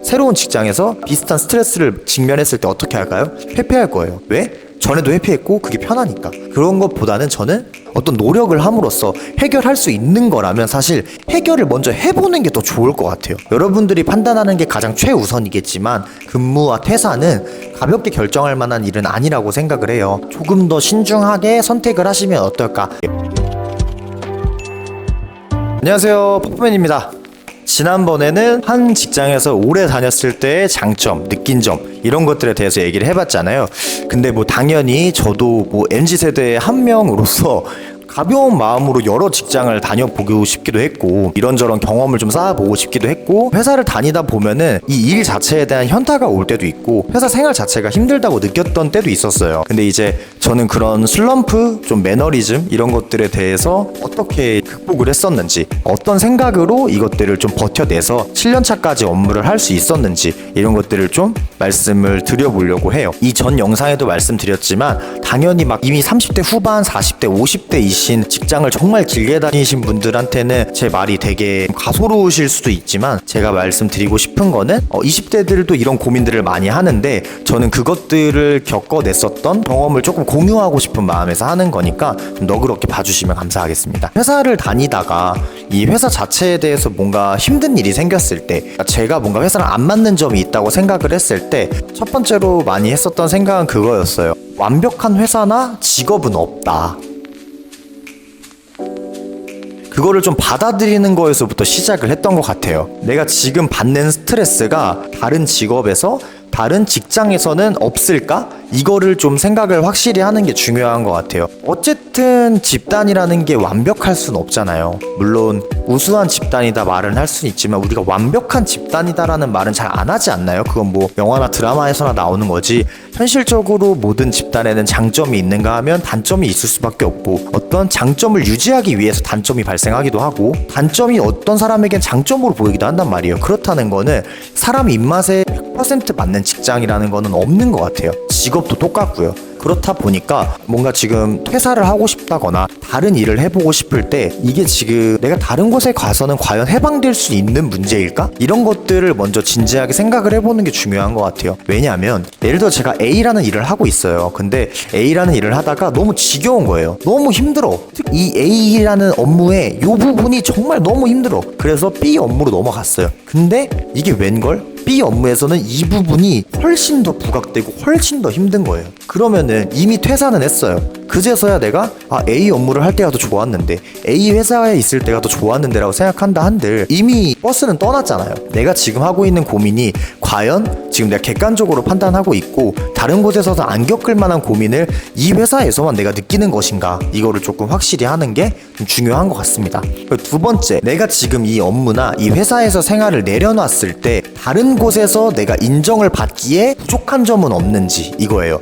새로운 직장에서 비슷한 스트레스를 직면했을 때 어떻게 할까요? 회피할 거예요. 왜? 전에도 회피했고 그게 편하니까. 그런 것보다는 저는 어떤 노력을 함으로써 해결할 수 있는 거라면 사실 해결을 먼저 해보는 게 더 좋을 것 같아요. 여러분들이 판단하는 게 가장 최우선이겠지만 근무와 퇴사는 가볍게 결정할 만한 일은 아니라고 생각을 해요. 조금 더 신중하게 선택을 하시면 어떨까? 안녕하세요, 퍼프맨입니다. 지난번에는 한 직장에서 오래 다녔을 때의 장점, 느낀 점 이런 것들에 대해서 얘기를 해봤잖아요. 근데 뭐 당연히 저도 뭐 MZ세대의 한 명으로서 가벼운 마음으로 여러 직장을 다녀보고 싶기도 했고 이런저런 경험을 좀 쌓아보고 싶기도 했고 회사를 다니다 보면은 이 일 자체에 대한 현타가 올 때도 있고 회사 생활 자체가 힘들다고 느꼈던 때도 있었어요. 근데 이제 저는 그런 슬럼프, 좀 매너리즘 이런 것들에 대해서 어떻게 극복을 했었는지, 어떤 생각으로 이것들을 좀 버텨내서 7년차까지 업무를 할 수 있었는지 이런 것들을 좀 말씀을 드려보려고 해요. 이 전 영상에도 말씀드렸지만 당연히 막 이미 30대 후반, 40대, 50대이신 직장을 정말 길게 다니신 분들한테는 제 말이 되게 가소로우실 수도 있지만 제가 말씀드리고 싶은 거는 20대들도 이런 고민들을 많이 하는데 저는 그것들을 겪어냈었던 경험을 조금 공유하고 싶은 마음에서 하는 거니까 좀 너그럽게 봐주시면 감사하겠습니다. 회사를 다니다가 이 회사 자체에 대해서 뭔가 힘든 일이 생겼을 때 제가 뭔가 회사랑 안 맞는 점이 있다고 생각을 했을 때 첫 번째로 많이 했었던 생각은 그거였어요. 완벽한 회사나 직업은 없다. 그거를 좀 받아들이는 거에서부터 시작을 했던 것 같아요. 내가 지금 받는 스트레스가 다른 직업에서 다른 직장에서는 없을까? 이거를 좀 생각을 확실히 하는 게 중요한 것 같아요. 어쨌든 집단이라는 게 완벽할 수는 없잖아요. 물론 우수한 집단이다 말은 할 수는 있지만 우리가 완벽한 집단이다라는 말은 잘 안 하지 않나요? 그건 뭐 영화나 드라마에서나 나오는 거지 현실적으로 모든 집단에는 장점이 있는가 하면 단점이 있을 수밖에 없고 어떤 장점을 유지하기 위해서 단점이 발생하기도 하고 단점이 어떤 사람에겐 장점으로 보이기도 한단 말이에요. 그렇다는 거는 사람 입맛에 100% 맞는 직장이라는 거는 없는 것 같아요. 직업도 똑같고요. 그렇다 보니까 뭔가 지금 퇴사를 하고 싶다거나 다른 일을 해보고 싶을 때 이게 지금 내가 다른 곳에 가서는 과연 해방될 수 있는 문제일까? 이런 것들을 먼저 진지하게 생각을 해보는 게 중요한 것 같아요. 왜냐하면 예를 들어 제가 A라는 일을 하고 있어요. 근데 A라는 일을 하다가 너무 지겨운 거예요. 너무 힘들어. 이 A라는 업무의 이 부분이 정말 너무 힘들어. 그래서 B 업무로 넘어갔어요. 근데 이게 웬걸? B 업무에서는 이 부분이 훨씬 더 부각되고 훨씬 더 힘든 거예요. 그러면은 이미 퇴사는 했어요. 그제서야 내가 A 업무를 할 때가 더 좋았는데 A 회사에 있을 때가 더 좋았는데 라고 생각한다 한들 이미 버스는 떠났잖아요. 내가 지금 하고 있는 고민이 과연 지금 내가 객관적으로 판단하고 있고 다른 곳에서도 안 겪을 만한 고민을 이 회사에서만 내가 느끼는 것인가, 이거를 조금 확실히 하는 게 좀 중요한 것 같습니다. 두 번째, 내가 지금 이 업무나 이 회사에서 생활을 내려놨을 때 다른 곳에서 내가 인정을 받기에 부족한 점은 없는지, 이거예요.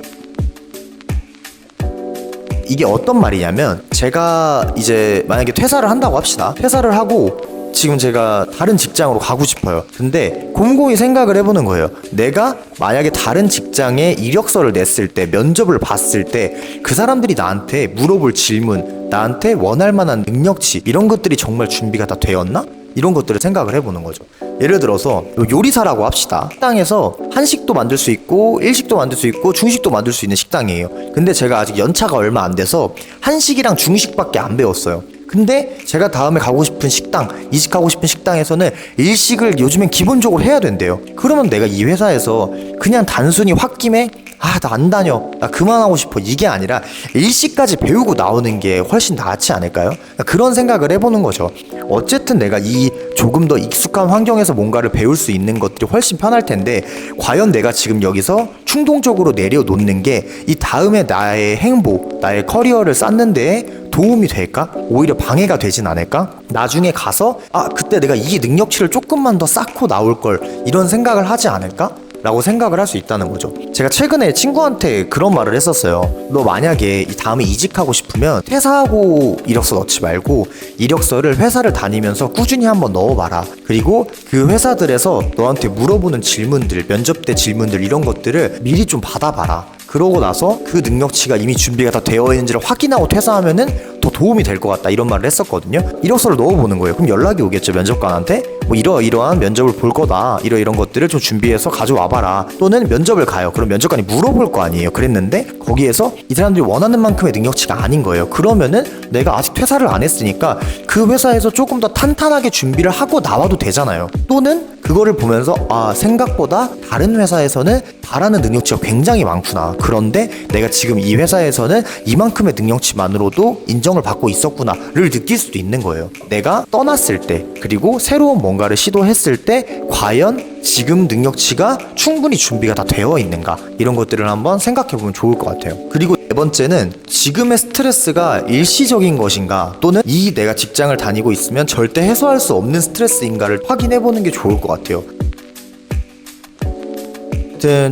이게 어떤 말이냐면 제가 이제 만약에 퇴사를 한다고 합시다. 퇴사를 하고 지금 제가 다른 직장으로 가고 싶어요. 근데 곰곰이 생각을 해보는 거예요. 내가 만약에 다른 직장에 이력서를 냈을 때, 면접을 봤을 때 그 사람들이 나한테 물어볼 질문, 나한테 원할 만한 능력치 이런 것들이 정말 준비가 다 되었나? 이런 것들을 생각을 해보는 거죠. 예를 들어서 요리사라고 합시다. 식당에서 한식도 만들 수 있고 일식도 만들 수 있고 중식도 만들 수 있는 식당이에요. 근데 제가 아직 연차가 얼마 안 돼서 한식이랑 중식밖에 안 배웠어요. 근데 제가 다음에 가고 싶은 식당, 이직하고 싶은 식당에서는 일식을 요즘엔 기본적으로 해야 된대요. 그러면 내가 이 회사에서 그냥 단순히 홧김에 나 안 다녀, 나 그만하고 싶어, 이게 아니라 일식까지 배우고 나오는 게 훨씬 낫지 않을까요? 그런 생각을 해보는 거죠. 어쨌든 내가 이 조금 더 익숙한 환경에서 뭔가를 배울 수 있는 것들이 훨씬 편할 텐데 과연 내가 지금 여기서 충동적으로 내려놓는 게 이 다음에 나의 행복, 나의 커리어를 쌓는 데에 도움이 될까? 오히려 방해가 되진 않을까? 나중에 가서 그때 내가 이 능력치를 조금만 더 쌓고 나올 걸, 이런 생각을 하지 않을까? 라고 생각을 할 수 있다는 거죠. 제가 최근에 친구한테 그런 말을 했었어요. 너 만약에 다음에 이직하고 싶으면 퇴사하고 이력서 넣지 말고 이력서를 회사를 다니면서 꾸준히 한번 넣어봐라. 그리고 그 회사들에서 너한테 물어보는 질문들, 면접 때 질문들 이런 것들을 미리 좀 받아봐라. 그러고 나서 그 능력치가 이미 준비가 다 되어 있는지를 확인하고 퇴사하면은 더 도움이 될 것 같다, 이런 말을 했었거든요. 이력서를 넣어보는 거예요. 그럼 연락이 오겠죠, 면접관한테. 뭐 이러이러한 면접을 볼 거다, 이런 것들을 좀 준비해서 가져와봐라, 또는 면접을 가요. 그럼 면접관이 물어볼 거 아니에요. 그랬는데 거기에서 이 사람들이 원하는 만큼의 능력치가 아닌 거예요. 그러면은 내가 아직 퇴사를 안 했으니까 그 회사에서 조금 더 탄탄하게 준비를 하고 나와도 되잖아요. 또는 그거를 보면서 생각보다 다른 회사에서는 바라는 능력치가 굉장히 많구나, 그런데 내가 지금 이 회사에서는 이만큼의 능력치만으로도 인정을 받고 있었구나를 느낄 수도 있는 거예요. 내가 떠났을 때, 그리고 새로운 뭔가를 시도했을 때 과연 지금 능력치가 충분히 준비가 다 되어 있는가, 이런 것들을 한번 생각해 보면 좋을 것 같아요. 그리고 네 번째는 지금의 스트레스가 일시적인 것인가, 또는 이 내가 직장을 다니고 있으면 절대 해소할 수 없는 스트레스인가를 확인해 보는 게 좋을 것 같아요.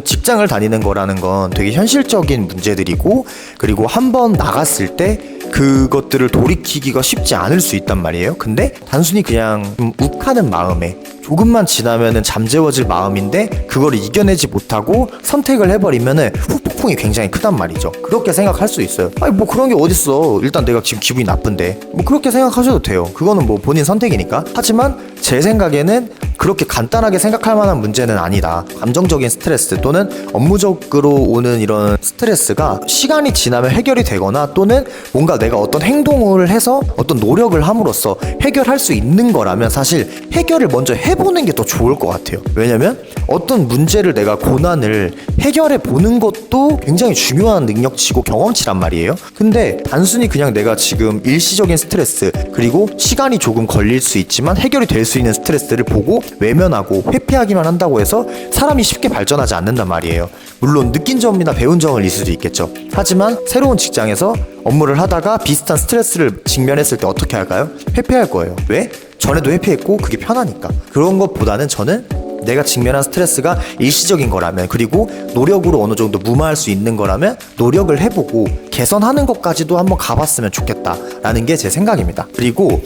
직장을 다니는 거라는 건 되게 현실적인 문제들이고, 그리고 한번 나갔을 때 그것들을 돌이키기가 쉽지 않을 수 있단 말이에요. 근데 단순히 그냥 좀 욱하는 마음에, 조금만 지나면은 잠재워질 마음인데 그걸 이겨내지 못하고 선택을 해버리면은 후폭풍이 굉장히 크단 말이죠. 그렇게 생각할 수 있어요. 아니 뭐 그런 게 어딨어, 일단 내가 지금 기분이 나쁜데, 뭐 그렇게 생각하셔도 돼요. 그거는 뭐 본인 선택이니까. 하지만 제 생각에는 그렇게 간단하게 생각할 만한 문제는 아니다. 감정적인 스트레스 또는 업무적으로 오는 이런 스트레스가 시간이 지나면 해결이 되거나, 또는 뭔가 내가 어떤 행동을 해서 어떤 노력을 함으로써 해결할 수 있는 거라면 사실 해결을 먼저 해보는 게 더 좋을 것 같아요. 왜냐면 어떤 문제를, 내가 고난을 해결해 보는 것도 굉장히 중요한 능력치고 경험치란 말이에요. 근데 단순히 그냥 내가 지금 일시적인 스트레스, 그리고 시간이 조금 걸릴 수 있지만 해결이 될 수 있는 스트레스를 보고 외면하고 회피하기만 한다고 해서 사람이 쉽게 발전하지 않는단 말이에요. 물론 느낀 점이나 배운 점은 있을 수도 있겠죠. 하지만 새로운 직장에서 업무를 하다가 비슷한 스트레스를 직면했을 때 어떻게 할까요? 회피할 거예요. 왜? 전에도 회피했고 그게 편하니까. 그런 것보다는 저는 내가 직면한 스트레스가 일시적인 거라면, 그리고 노력으로 어느 정도 무마할 수 있는 거라면 노력을 해보고 개선하는 것까지도 한번 가봤으면 좋겠다라는 게 제 생각입니다. 그리고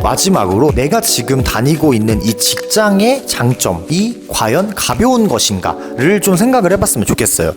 마지막으로 내가 지금 다니고 있는 이 직장의 장점이 과연 가벼운 것인가를 좀 생각을 해봤으면 좋겠어요.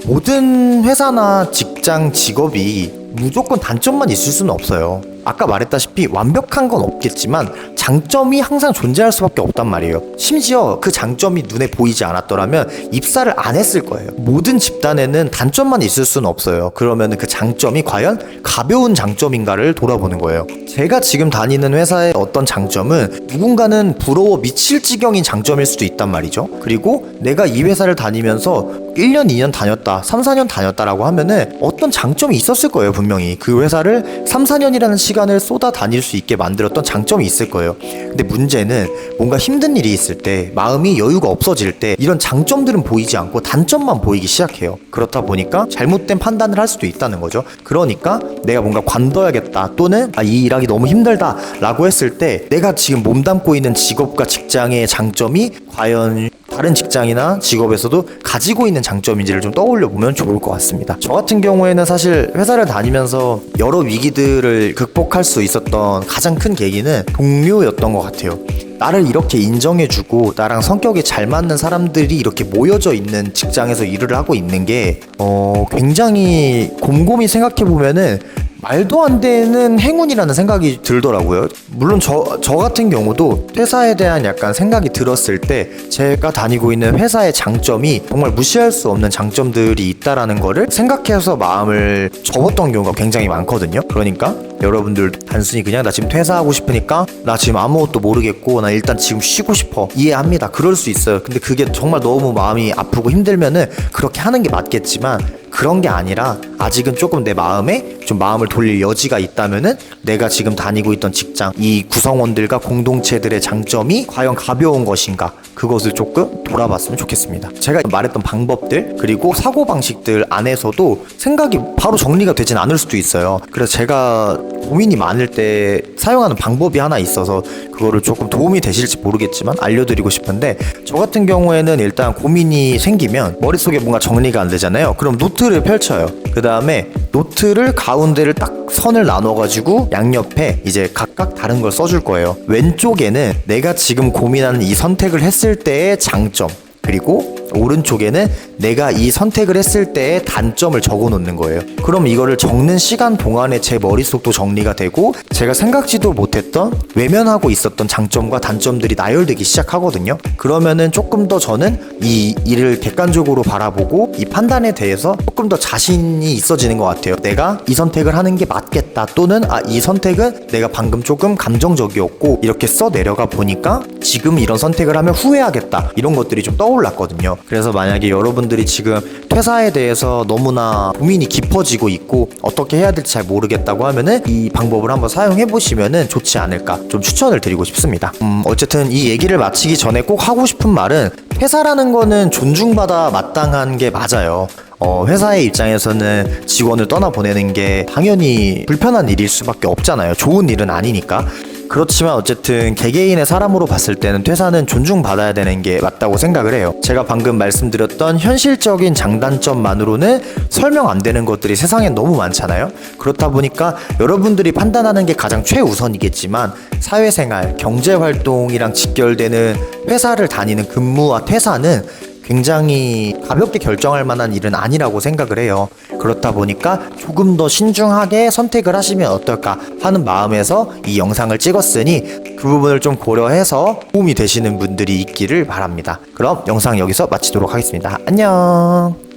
모든 회사나 직장, 직업이 무조건 단점만 있을 수는 없어요. 아까 말했다시피 완벽한 건 없겠지만 장점이 항상 존재할 수밖에 없단 말이에요. 심지어 그 장점이 눈에 보이지 않았더라면 입사를 안 했을 거예요. 모든 집단에는 단점만 있을 수는 없어요. 그러면 그 장점이 과연 가벼운 장점인가를 돌아보는 거예요. 제가 지금 다니는 회사의 어떤 장점은 누군가는 부러워 미칠 지경인 장점일 수도 있단 말이죠. 그리고 내가 이 회사를 다니면서 1년, 2년 다녔다, 3, 4년 다녔다라고 하면은 어떤 장점이 있었을 거예요. 분명히 그 회사를 3, 4년이라는 시간을 쏟아 다닐 수 있게 만들었던 장점이 있을 거예요. 근데 문제는 뭔가 힘든 일이 있을 때, 마음이 여유가 없어질 때 이런 장점들은 보이지 않고 단점만 보이기 시작해요. 그렇다 보니까 잘못된 판단을 할 수도 있다는 거죠. 그러니까 내가 뭔가 관둬야겠다, 또는 이 일하기 너무 힘들다 라고 했을 때 내가 지금 몸담고 있는 직업과 직장의 장점이 과연 다른 직장이나 직업에서도 가지고 있는 장점인지를 좀 떠올려 보면 좋을 것 같습니다. 저 같은 경우에는 사실 회사를 다니면서 여러 위기들을 극복할 수 있었던 가장 큰 계기는 동료였던 것 같아요. 나를 이렇게 인정해주고 나랑 성격이 잘 맞는 사람들이 이렇게 모여져 있는 직장에서 일을 하고 있는 게 굉장히 곰곰이 생각해보면은 말도 안 되는 행운이라는 생각이 들더라고요. 물론 저 같은 경우도 퇴사에 대한 약간 생각이 들었을 때 제가 다니고 있는 회사의 장점이 정말 무시할 수 없는 장점들이 있다라는 거를 생각해서 마음을 접었던 경우가 굉장히 많거든요. 그러니까 여러분들 단순히 그냥 나 지금 퇴사하고 싶으니까 나 지금 아무것도 모르겠고 나 일단 지금 쉬고 싶어, 이해합니다. 그럴 수 있어요. 근데 그게 정말 너무 마음이 아프고 힘들면은 그렇게 하는 게 맞겠지만 그런 게 아니라 아직은 조금 내 마음에 좀 마음을 돌릴 여지가 있다면은 내가 지금 다니고 있던 직장, 이 구성원들과 공동체들의 장점이 과연 가벼운 것인가, 그것을 조금 돌아봤으면 좋겠습니다. 제가 말했던 방법들 그리고 사고방식들 안에서도 생각이 바로 정리가 되진 않을 수도 있어요. 그래서 제가 고민이 많을 때 사용하는 방법이 하나 있어서 그거를 조금 도움이 되실지 모르겠지만 알려드리고 싶은데, 저 같은 경우에는 일단 고민이 생기면 머릿속에 뭔가 정리가 안 되잖아요. 그럼 노트를 펼쳐요. 그 다음에 노트를 가운데를 딱 선을 나눠가지고 양옆에 이제 각각 다른 걸 써줄 거예요. 왼쪽에는 내가 지금 고민하는 이 선택을 했을 때의 장점, 그리고 오른쪽에는 내가 이 선택을 했을 때의 단점을 적어 놓는 거예요. 그럼 이거를 적는 시간 동안에 제 머릿속도 정리가 되고 제가 생각지도 못했던 외면하고 있었던 장점과 단점들이 나열되기 시작하거든요. 그러면은 조금 더 저는 이 일을 객관적으로 바라보고 이 판단에 대해서 조금 더 자신이 있어지는 것 같아요. 내가 이 선택을 하는 게 맞겠다, 또는 이 선택은 내가 방금 조금 감정적이었고 이렇게 써 내려가 보니까 지금 이런 선택을 하면 후회하겠다, 이런 것들이 좀 떠올랐거든요. 그래서 만약에 여러분들이 지금 퇴사에 대해서 너무나 고민이 깊어지고 있고 어떻게 해야 될지 잘 모르겠다고 하면은 이 방법을 한번 사용해 보시면은 좋지 않을까, 좀 추천을 드리고 싶습니다. 어쨌든 이 얘기를 마치기 전에 꼭 하고 싶은 말은, 회사라는 거는 존중받아 마땅한 게 맞아요. 회사의 입장에서는 직원을 떠나보내는 게 당연히 불편한 일일 수밖에 없잖아요. 좋은 일은 아니니까. 그렇지만 어쨌든 개개인의 사람으로 봤을 때는 퇴사는 존중받아야 되는 게 맞다고 생각을 해요. 제가 방금 말씀드렸던 현실적인 장단점만으로는 설명 안 되는 것들이 세상엔 너무 많잖아요. 그렇다 보니까 여러분들이 판단하는 게 가장 최우선이겠지만 사회생활, 경제활동이랑 직결되는 회사를 다니는 근무와 퇴사는 굉장히 가볍게 결정할 만한 일은 아니라고 생각을 해요. 그렇다 보니까 조금 더 신중하게 선택을 하시면 어떨까 하는 마음에서 이 영상을 찍었으니 그 부분을 좀 고려해서 도움이 되시는 분들이 있기를 바랍니다. 그럼 영상 여기서 마치도록 하겠습니다. 안녕.